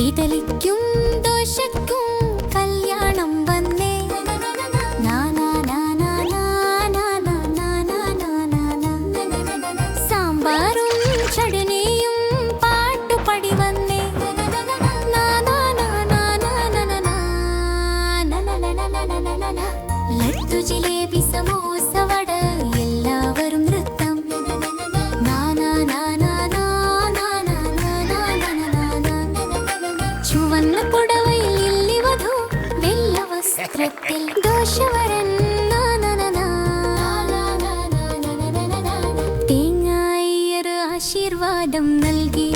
ഇതളിക്കും ദോശക്കും കല്യാണം വന്നേ സാമ്പാറും ചടനിയും പാട്ടുപടി വന്നേ ലഡ്ഡു ജിലേബി സമൂസ വട എല്ലാവരും നൃത്തം ചുവന്ന പുടവയിൽ ലില്ലി വധു വെള്ള വസ്ത്രത്തിൽ ദോശവരൻ തേങ്ങായ്യർ ആശീർവാദം നൽകി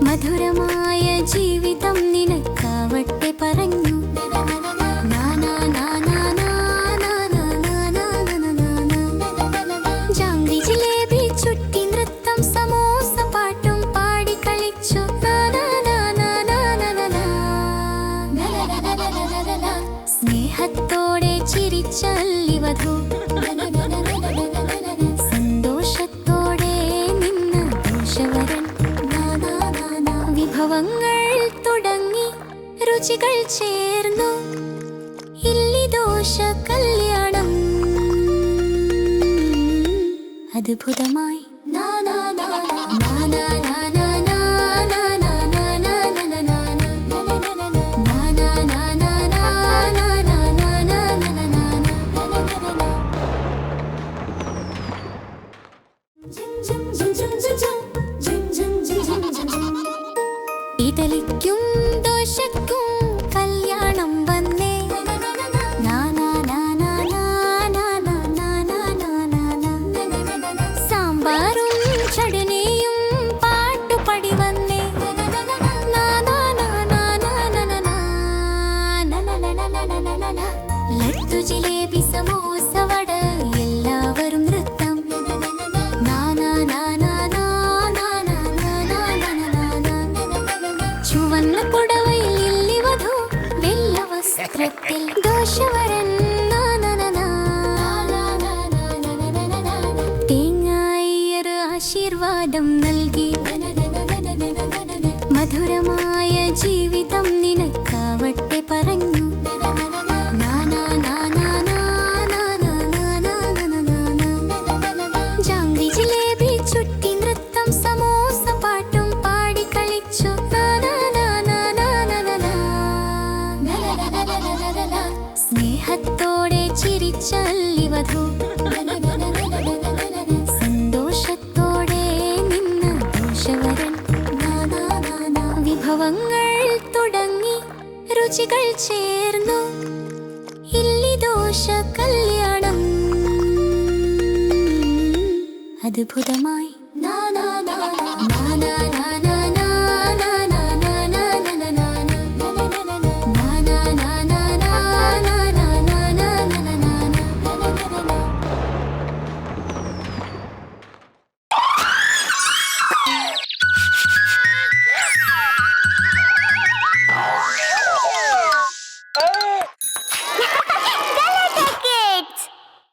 മധുരമായ ജീവിതം നിനക്കാവട്ടെ പറഞ്ഞു ജാംഗ്രി ജിലേബി ചുട്ടി നൃത്തം സമൂസ പാട്ടും പാടി കളിച്ചു സ്നേഹത്തോടെ ചിരിച്ചല്ലി വധു സന്തോഷത്തോടെ നിന്ന ദോശവരൻ വിഭവങ്ങൾ തുടങ്ങി രുചികൾ ചേർന്നു ഇല്ലി ദോശ കല്യാണം അദ്ഭുതമായി ഇതളിക്കും ദോശക്കും കല്യാണം വന്നേ സാമ്പാറും ചടനിയും പാട്ടുപടി വന്നേ ലഡ്ഡു ജിലേബി സമൂസ വട എല്ലാവരും നൃത്തം ചുവന്ന പുടവയിൽ ലില്ലി വധു വെള്ള വസ്ത്രത്തിൽ ദോശവരൻ തേങ്ങായ്യർ ആശീർവാദം നൽകി മധുരമായ ജീവിതം നിനക്കാവട്ടെ പറഞ്ഞു ജാംഗ്രി ജിലേബി ചുട്ടി നൃത്തം സമൂസ പാട്ടും പാടി കളിച്ചു സ്നേഹത്തോടെ ചിരിച്ചല്ലി വധു സന്തോഷത്തോടെ നിന്ന ദോശവരൻ വിഭവങ്ങൾ തുടങ്ങി രുചികൾ ചേർന്നു ഇല്ലി ദോശ കല്യാണം അദ്ഭുതമായി